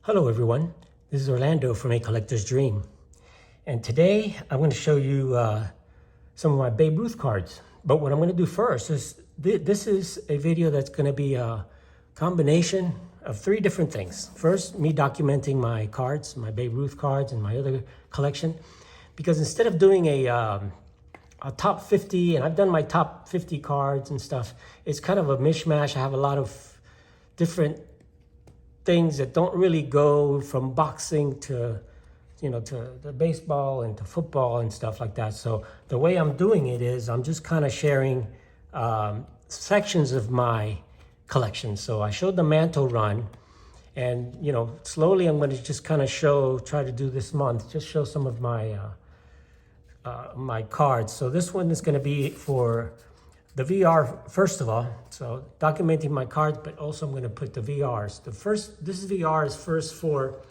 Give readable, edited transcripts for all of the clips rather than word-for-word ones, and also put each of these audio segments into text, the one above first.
Hello everyone, this is Orlando from A Collector's Dream. And today I'm going to show you some of my Babe Ruth cards. But what I'm going to do first is, this is a video that's going to be a combination of three different things. First, me documenting my cards, my Babe Ruth cards and my other collection. Because instead of doing a top 50, and I've done my top 50 cards and stuff, it's kind of a mishmash. I have a lot of different things that don't really go from boxing to, to the baseball and to football and stuff like that. So the way I'm doing it is I'm just kind of sharing sections of my collection. So I showed the Mantle run, and slowly I'm going to just kind of try to do this month, just show some of my my cards. So this one is going to be for the VR, first of all, so documenting my cards, but also I'm going to put the VRs. This VR is first for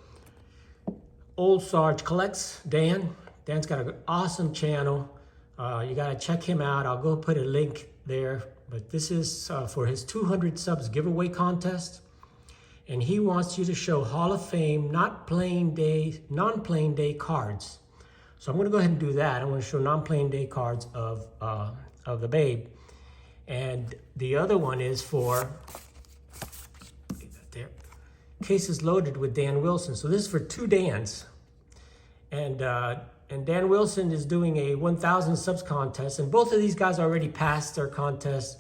Old Sarge Collects, Dan. Dan's got an awesome channel. You got to check him out. I'll go put a link there. But this is for his 200 subs giveaway contest. And he wants you to show Hall of Fame, non-playing day cards. So I'm going to go ahead and do that. I'm going to show non-playing day cards of the Babe. And the other one is for, there, Cases Loaded with Dan Wilson. So this is for two Dans. And Dan Wilson is doing a 1,000 subs contest. And both of these guys already passed their contest.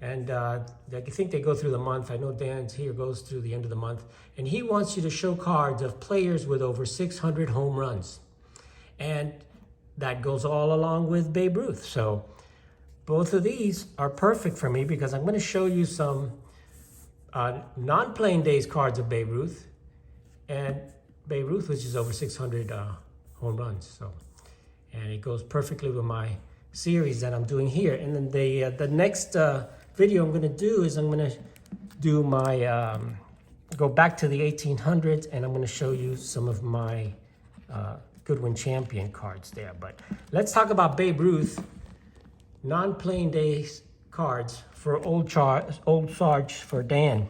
And I think they go through the month. I know Dan's here goes through the end of the month. And he wants you to show cards of players with over 600 home runs. And that goes all along with Babe Ruth. So both of these are perfect for me because I'm going to show you some non-playing days cards of Babe Ruth, and Babe Ruth, which is over 600 home runs. So, and it goes perfectly with my series that I'm doing here. And then the next video I'm going to do is I'm going to do my go back to the 1800s, and I'm going to show you some of my Goodwin Champion cards there. But let's talk about Babe Ruth. Non-playing days cards for Old Sarge for Dan.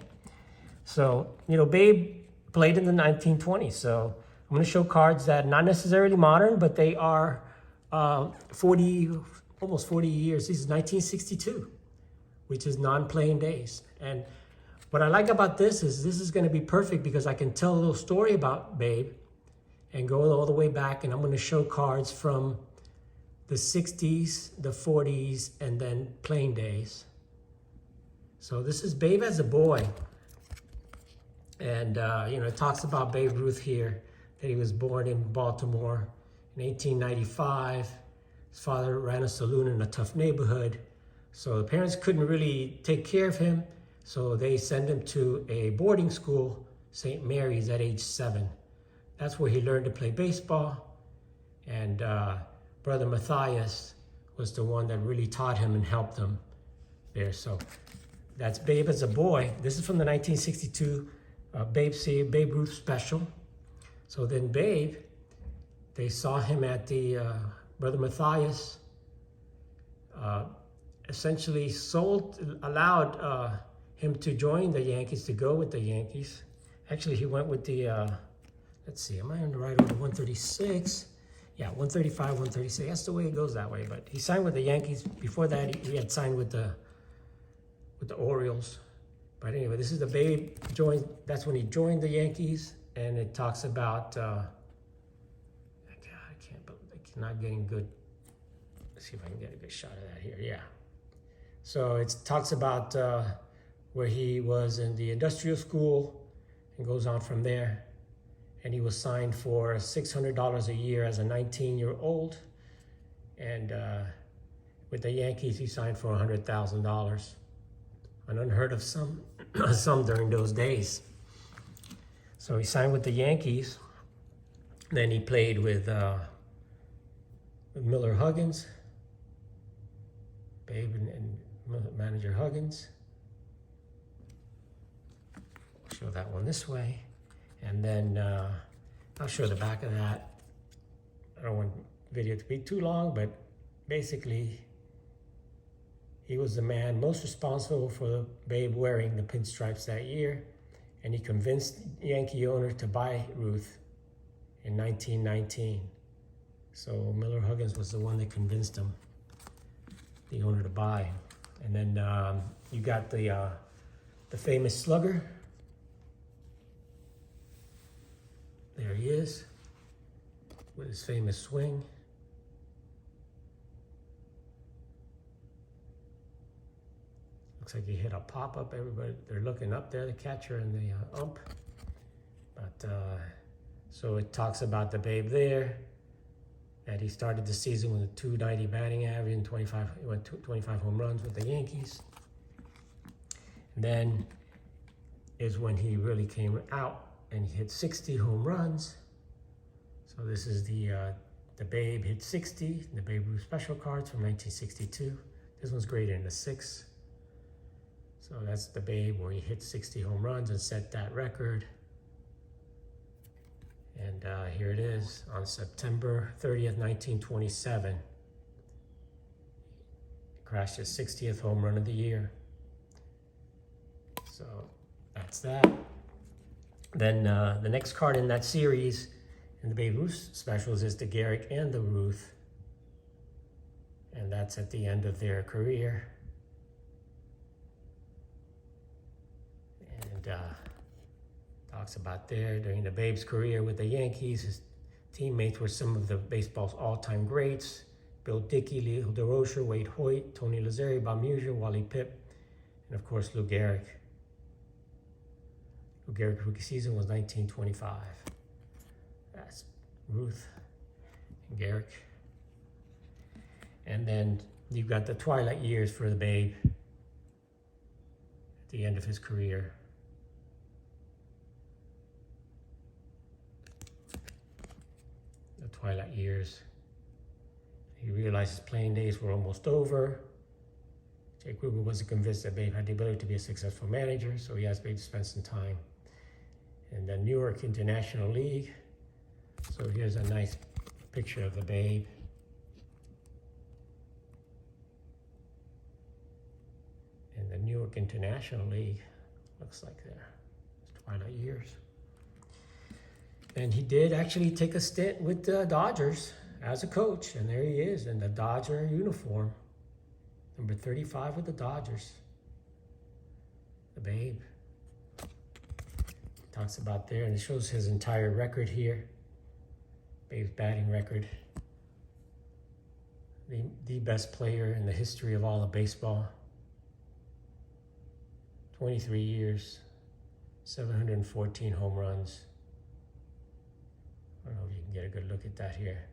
So, Babe played in the 1920s. So I'm going to show cards that not necessarily modern, but they are almost 40 years. This is 1962, which is non-playing days. And what I like about this is going to be perfect because I can tell a little story about Babe and go all the way back. And I'm going to show cards from the 60s, the 40s, and then playing days. So this is Babe as a boy. And, it talks about Babe Ruth here, that he was born in Baltimore in 1895. His father ran a saloon in a tough neighborhood. So the parents couldn't really take care of him. So they sent him to a boarding school, St. Mary's, at age 7. That's where he learned to play baseball. And Brother Matthias was the one that really taught him and helped him there. So that's Babe as a boy. This is from the 1962 Babe Ruth special. So then Babe, they saw him at the Brother Matthias, essentially allowed him to join the Yankees, to go with the Yankees. Actually, he went with the, let's see, am I on the right order? 136. Yeah, 135, 136. That's the way it goes that way. But he signed with the Yankees. Before that, he had signed with the Orioles. But anyway, this is the Babe joined. That's when he joined the Yankees, and it talks about. God, I can't. It's not getting good. Let's see if I can get a good shot of that here. Yeah. So it talks about where he was in the industrial school, and goes on from there. And he was signed for $600 a year as a 19-year-old. And with the Yankees, he signed for $100,000. An unheard of sum during those days. So he signed with the Yankees. Then he played with Miller Huggins, Babe and manager Huggins. I'll show that one this way. And then I'll show the back of that. I don't want the video to be too long, but basically he was the man most responsible for Babe wearing the pinstripes that year. and he convinced Yankee owner to buy Ruth in 1919. So Miller Huggins was the one that convinced him, the owner, to buy. And then you got the famous slugger. There he is with his famous swing. Looks like he hit a pop-up. Everybody, they're looking up there, the catcher and the ump. But so it talks about the Babe there, that he started the season with a .290 batting average and 25 home runs with the Yankees. And then is when he really came out and he hit 60 home runs. So this is the Babe hit 60, the Babe Ruth special cards from 1962. This one's graded in a 6. So that's the Babe where he hit 60 home runs and set that record. And here it is on September 30th, 1927. He crashed his 60th home run of the year. So that's that. Then the next card in that series in the Babe Ruth specials is the Garrick and the Ruth. And that's at the end of their career. And talks about there during the Babe's career with the Yankees, his teammates were some of the baseball's all-time greats: Bill Dickey, Leo DeRocher, Wade Hoyt, Tony Lazzeri, Bob Musier, Wally Pipp, and of course Lou Gehrig. Lou Gehrig's rookie season was 1925. That's Ruth and Gehrig. And then you've got the twilight years for the Babe at the end of his career. The twilight years. He realized his playing days were almost over. Jake Gruber wasn't convinced that Babe had the ability to be a successful manager, so he asked Babe to spend some time in the New York International League. So here's a nice picture of the Babe. In the New York International League, looks like there. It's twilight years. And he did actually take a stint with the Dodgers as a coach, and there he is in the Dodger uniform. Number 35 with the Dodgers. The Babe. Talks about there, and it shows his entire record here. Babe's batting record. The best player in the history of all of baseball. 23 years, 714 home runs. I don't know if you can get a good look at that here.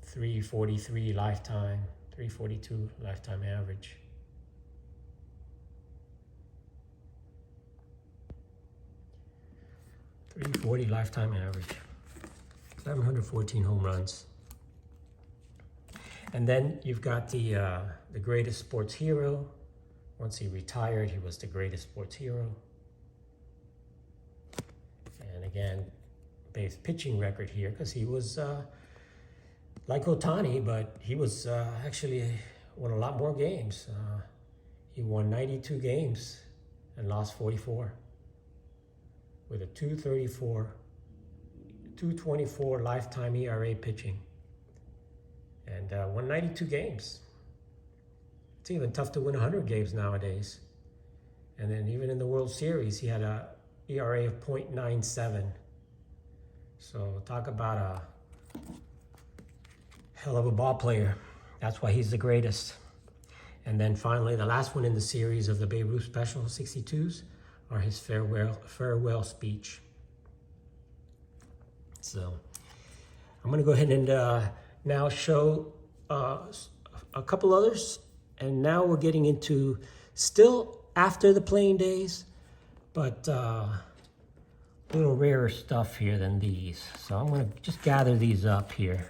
343 lifetime, 342 lifetime average. .340 lifetime average. 714 home runs. And then you've got the greatest sports hero. Once he retired, he was the greatest sports hero. And again, Babe's pitching record here, because he was like Ohtani, but he was actually won a lot more games. He won 92 games and lost 44 with a 2.24 lifetime ERA pitching, and won 92 games. It's even tough to win 100 games nowadays. And then even in the World Series, he had a ERA of .97. So talk about a hell of a ball player. That's why he's the greatest. And then finally, the last one in the series of the Babe Ruth Special 62s are his farewell speech. So I'm gonna go ahead and now show a couple others. And now we're getting into still after the playing days, but a little rarer stuff here than these. So I'm gonna just gather these up here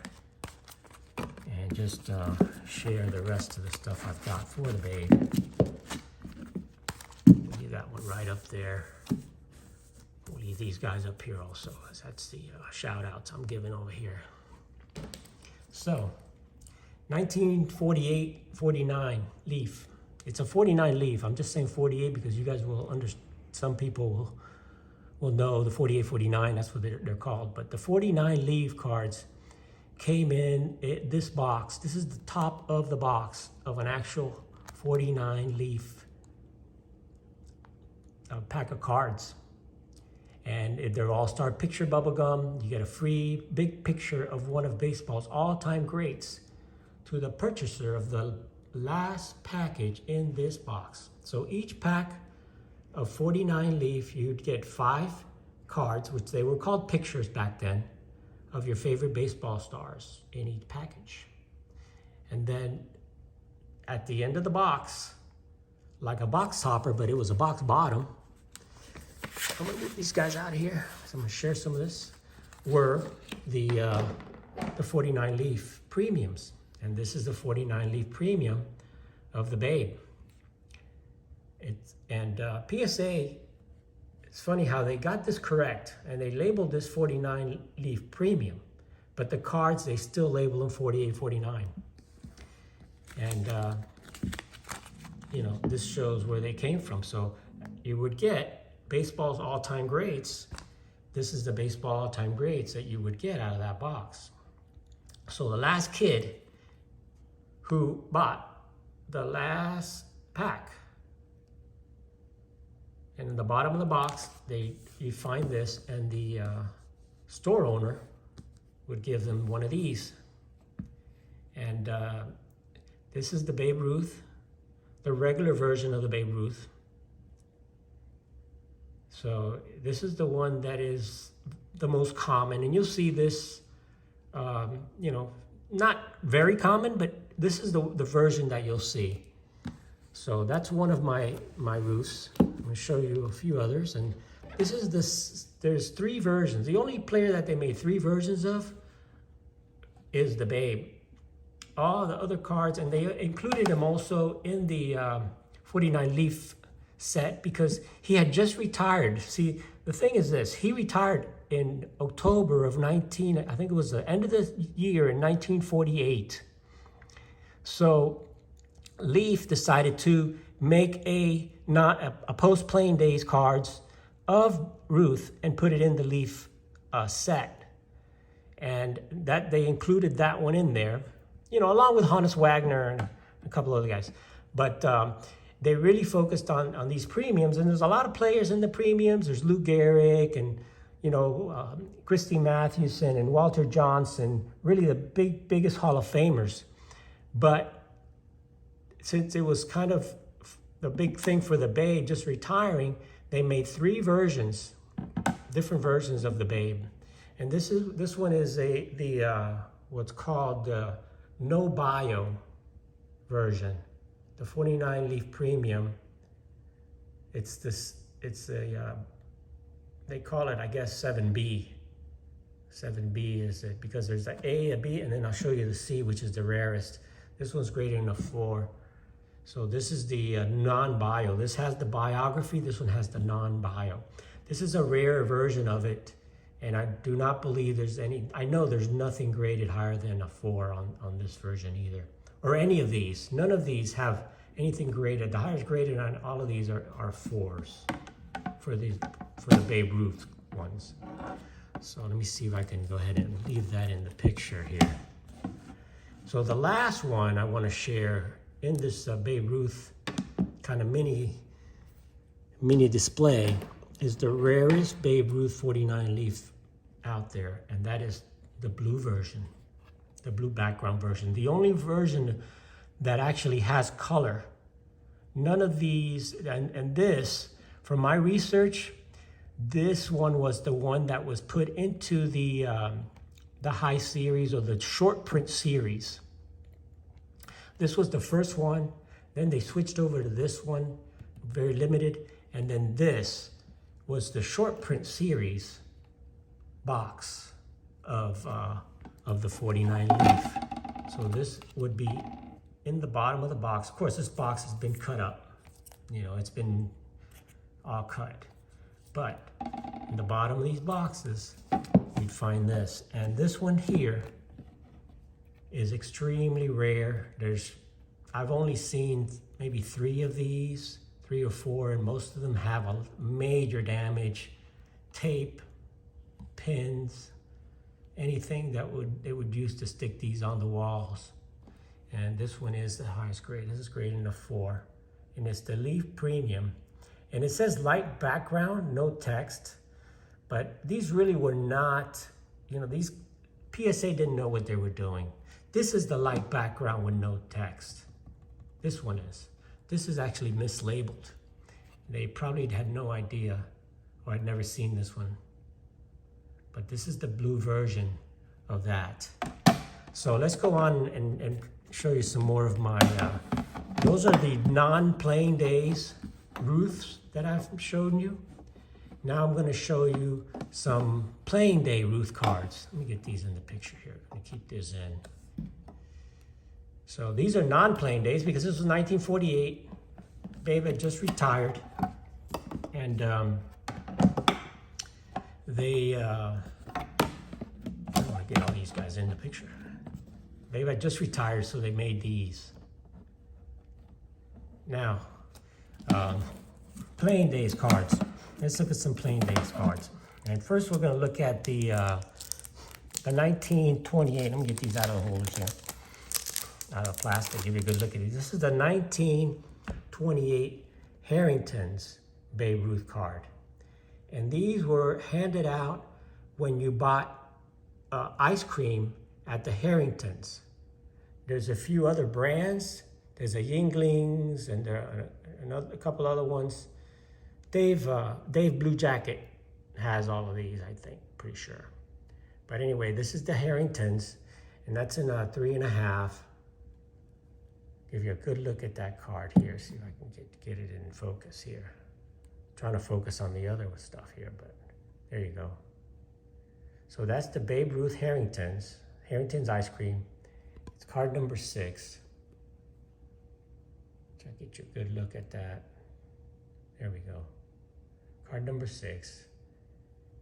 and just share the rest of the stuff I've got for the Babe. Leave that one right up there. We'll leave these guys up here also, as that's the shout outs I'm giving over here. So 1948-49 Leaf. It's a 49 Leaf. I'm just saying 48 because you guys will understand. Some people will well, no, the 48, 49, that's what they're called. But the 49 leaf cards came in this box. This is the top of the box of an actual 49 leaf pack of cards. And they're all-star picture bubblegum. You get a free big picture of one of baseball's all-time greats to the purchaser of the last package in this box. So each pack of 49 leaf, you'd get 5 cards, which they were called pictures back then, of your favorite baseball stars in each package. And then at the end of the box, like a box topper, but it was a box bottom, I'm gonna move these guys out of here. So I'm gonna share some of this, were the 49 leaf premiums. And this is the 49 leaf premium of the Babe. PSA, it's funny how they got this correct, and they labeled this 49 leaf premium, but the cards, they still label them 48, 49. And, you know, this shows where they came from. So you would get baseball's all-time greats. This is the baseball all-time greats that you would get out of that box. So the last kid who bought the last pack, and in the bottom of the box, you find this, and the store owner would give them one of these. And this is the Babe Ruth, the regular version of the Babe Ruth. So this is the one that is the most common, and you'll see this, you know, not very common, but this is the version that you'll see. So that's one of my Ruths. I'm gonna show you a few others, and this is there's 3 versions. The only player that they made 3 versions of is the Babe. All the other cards, and they included him also in the 49 leaf set because he had just retired. See, the thing is this, he retired in October of I think it was the end of the year in 1948. So Leaf decided to make a post-playing days cards of Ruth and put it in the Leaf set. And that they included that one in there, you know, along with Hannes Wagner and a couple other guys. But they really focused on these premiums, and there's a lot of players in the premiums. There's Lou Gehrig and, you know, Christy Mathewson and Walter Johnson, really the biggest Hall of Famers. But since it was kind of the big thing for the Babe just retiring, they made 3 versions, different versions of the Babe. And this one is what's called the no bio version, the 49 leaf premium. They call it, I guess, 7B. 7B is it because there's an A, a B, and then I'll show you the C, which is the rarest. This one's greater than a 4. So this is the non-bio. This has the biography. This one has the non-bio. This is a rare version of it, and I do not believe there's any. I know there's nothing graded higher than a 4 on this version either, or any of these. None of these have anything graded. The highest graded on all of these are 4s for the Babe Ruth ones. So let me see if I can go ahead and leave that in the picture here. So the last one I want to share in this Babe Ruth kind of mini display is the rarest Babe Ruth 49 leaf out there, and that is the blue version, the blue background version. The only version that actually has color. None of these, and this, from my research, this one was the one that was put into the high series or the short print series. This was the first one, then they switched over to this one, very limited, and then this was the short print series box of the 49 leaf. So this would be in the bottom of the box. Of course, this box has been cut up. You know, it's been all cut. But in the bottom of these boxes, you'd find this. And this one here is extremely rare. I've only seen maybe 3 of these, 3 or 4, and most of them have a major damage, tape, pins, anything that they would use to stick these on the walls. And this one is the highest grade. This is graded a 4. And it's the Leaf Premium. And it says light background, no text. But these really were not, these PSA didn't know what they were doing. This is the light background with no text. This one is. This is actually mislabeled. They probably had no idea, or had never seen this one. But this is the blue version of that. So let's go on and show you some more of my, those are the non-playing days Ruths that I've shown you. Now I'm going to show you some playing day Ruth cards. Let me get these in the picture here. Let me keep this in. So these are non-playing days because this was 1948. Babe had just retired. And they, I want to get all these guys in the picture. Babe had just retired, so they made these. Now, playing days cards. Let's look at some playing days cards. And first we're going to look at the 1928. Let me get these out of the holders here. Out of plastic, give you a good look at these. This is the 1928 Harrington's Babe Ruth card. And these were handed out when you bought ice cream at the Harringtons. There's a few other brands. There's a Yinglings and there are a couple other ones. Dave Blue Jacket has all of these, I think, pretty sure. But anyway, this is the Harringtons, and that's in a 3.5. Give you a good look at that card here. See if I can get it in focus here. I'm trying to focus on the other stuff here, but there you go. So that's the Babe Ruth Harrington's ice cream. It's card number 6. Try to get you a good look at that. There we go. Card number 6.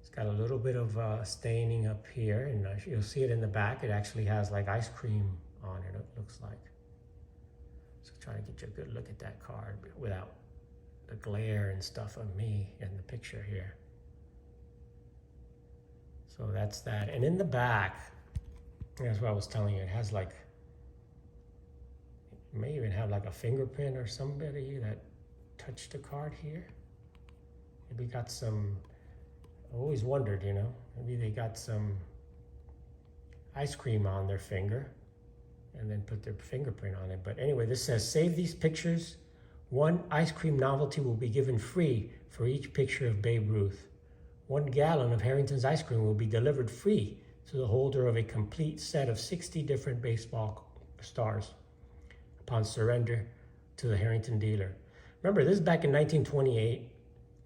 It's got a little bit of staining up here, and you'll see it in the back. It actually has like ice cream on it, it looks like. So trying to get you a good look at that card without the glare and stuff of me in the picture here. So that's that. And in the back, that's what I was telling you, it has like, it may even have like a fingerprint or somebody that touched the card here. Maybe got some, I always wondered, maybe they got some ice cream on their finger and then put their fingerprint on it. But anyway, this says, save these pictures. 1 ice cream novelty will be given free for each picture of Babe Ruth. 1 gallon of Harrington's ice cream will be delivered free to the holder of a complete set of 60 different baseball stars upon surrender to the Harrington dealer. Remember, this is back in 1928.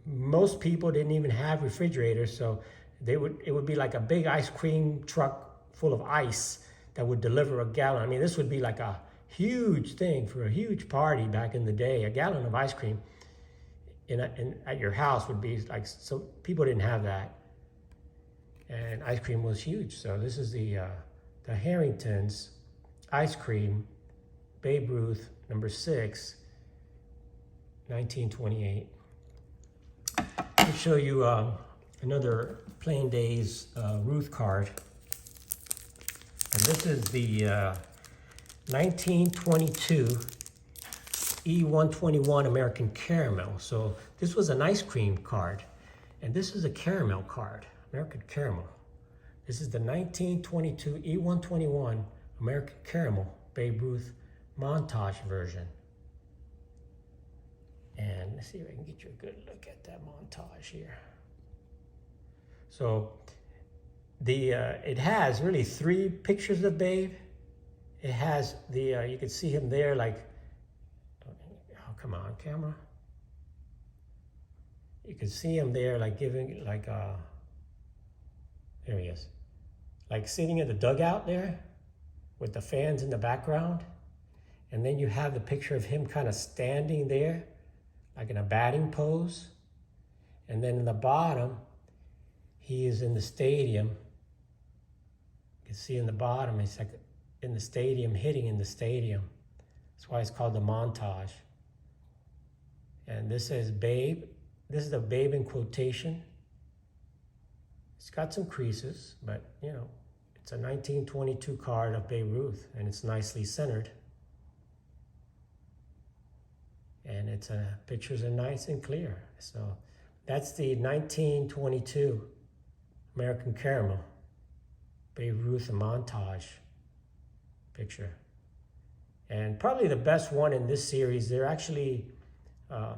Most people didn't even have refrigerators, so it would be like a big ice cream truck full of ice that would deliver a gallon. I mean, this would be like a huge thing for a huge party back in the day. A gallon of ice cream at your house would be like, so people didn't have that. And ice cream was huge. So this is the Harrington's ice cream, Babe Ruth, number 6, 1928. I'll show you another Plain Days Ruth card. And this is the 1922 E121 American Caramel. So this was an ice cream card, and this is a caramel card, American Caramel. This is the 1922 E121 American Caramel Babe Ruth montage version. And let's see if I can get you a good look at that montage here. So it has really 3 pictures of Babe. It has you can see him there like, oh, come on, camera. You can see him there like giving, like, there he is. Like sitting in the dugout there with the fans in the background. And then you have the picture of him kind of standing there, like in a batting pose. And then in the bottom, he is in the stadium. You can see in the bottom, he's like in the stadium, hitting in the stadium. That's why it's called the montage. And this is Babe. This is the Babe in quotation. It's got some creases, but you know, it's a 1922 card of Babe Ruth, and it's nicely centered. And it's pictures are nice and clear. So that's the 1922 American Caramel Babe Ruth montage picture. And probably the best one in this series. There are actually a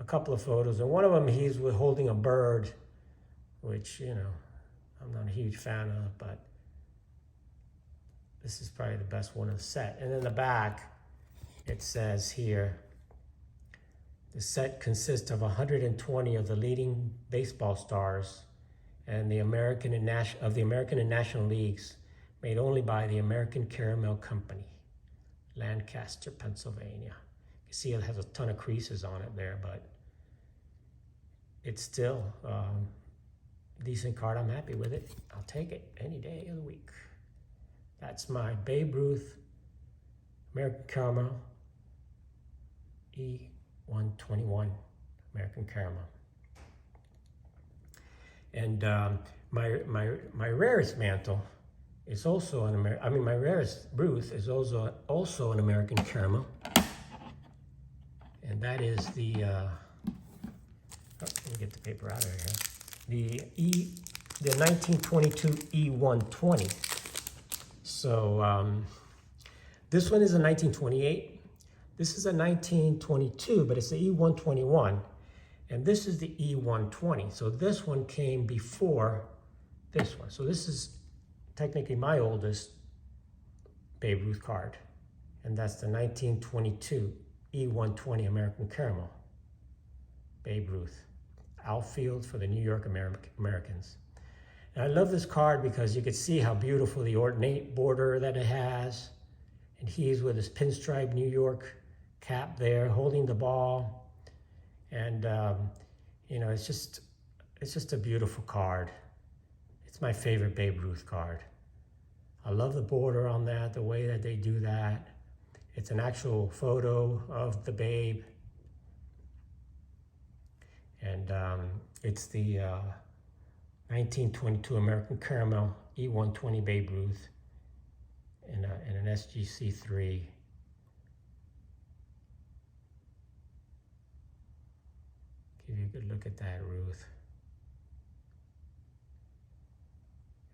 couple of photos, and one of them he's holding a bird, which, you know, I'm not a huge fan of, but this is probably the best one of the set. And in the back, it says here, the set consists of 120 of the leading baseball stars and the American and National Leagues, made only by the American Caramel Company, Lancaster, Pennsylvania. You see it has a ton of creases on it there, but it's still a decent card. I'm happy with it. I'll take it any day of the week. That's my Babe Ruth American Caramel E121 American Caramel. And my rarest mantle is also an my rarest Ruth is also an American Caramel, and that is the let me get the paper out of here. The 1922 E120. So this one is a 1928. This is a 1922, but it's the E121. And this is the E120. So this one came before this one. So this is technically my oldest Babe Ruth card. And that's the 1922 E120 American Caramel Babe Ruth. Outfield for the New York Americans. And I love this card because you can see how beautiful the ornate border that it has. And he's with his pinstripe New York cap there, holding the ball. And you know, it's just a beautiful card. It's my favorite Babe Ruth card. I love the border on that, the way that they do that. It's an actual photo of the Babe. And it's the 1922 American Caramel E120 Babe Ruth in an SGC3. Give you a good look at that, Ruth.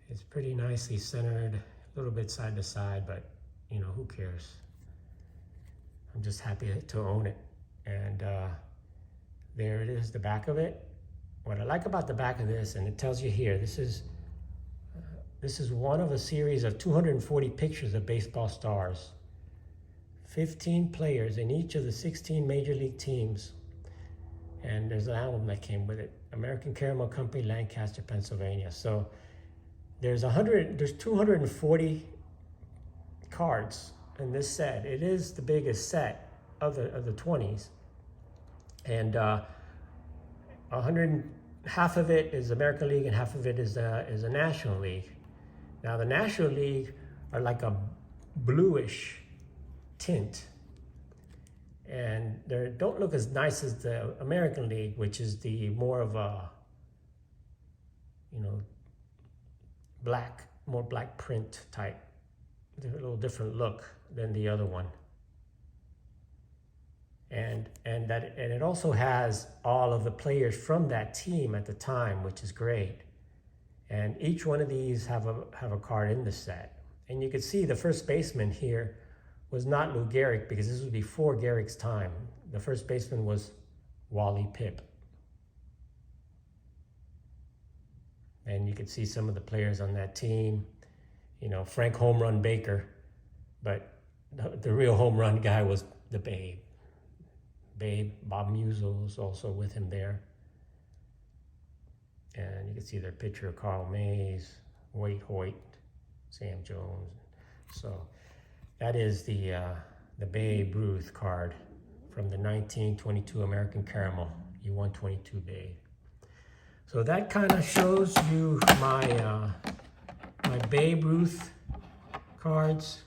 It's pretty nicely centered, a little bit side to side, but you know, who cares? I'm just happy to own it. And there it is, the back of it. What I like about the back of this, and it tells you here, this is one of a series of 240 pictures of baseball stars. 15 players in each of the 16 major league teams. And there's an album that came with it, American Caramel Company, Lancaster, Pennsylvania. So there's 240 cards in this set. It is the biggest set of the 20s. And half of it is American League and half of it is a National League. Now the National League are like a bluish tint, and they don't look as nice as the American League, which is the more of a, you know, more black print type. They're a little different look than the other one. And it also has all of the players from that team at the time, which is great. And each one of these have a card in the set. And you can see the first baseman here was not Lou Gehrig, because this was before Gehrig's time. The first baseman was Wally Pipp. And you can see some of the players on that team. You know, Frank Home Run Baker, but the real home run guy was the Babe. Bob Musil was also with him there. And you can see their picture of Carl Mays, Wade Hoyt, Sam Jones. So that is the Babe Ruth card from the 1922 American Caramel E122 Babe. So that kind of shows you my my Babe Ruth cards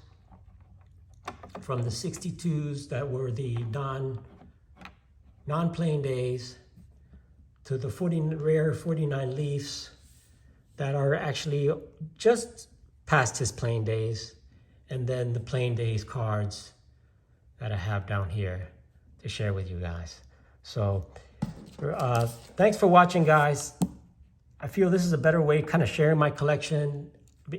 from the 62s that were the non-playing days, to the rare 49 Leafs, that are actually just past his playing days, and then the playing days cards that I have down here to share with you guys. So thanks for watching, guys. I feel this is a better way kind of sharing my collection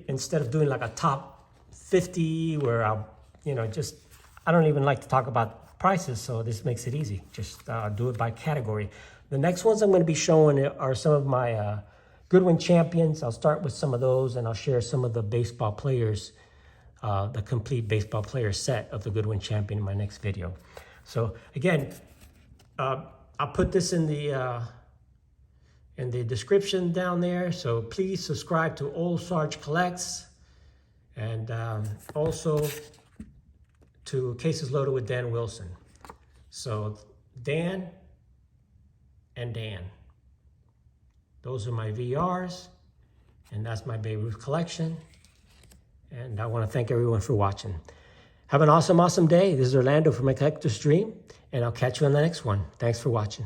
instead of doing like a top 50 where I'll, I don't even like to talk about prices, so this makes it easy. Just do it by category. The next ones I'm going to be showing are some of my Goodwin champions. I'll start with some of those, and I'll share some of the baseball players, the complete baseball player set of the Goodwin champion in my next video. So again, I'll put this in the description down there. So please subscribe to Old Sarge Collects, and also to Cases Loaded with Dan Wilson. So Dan and Dan. Those are my VRs, and that's my Babe Ruth collection. And I want to thank everyone for watching. Have an awesome, awesome day. This is Orlando from My Collector's Dream, and I'll catch you on the next one. Thanks for watching.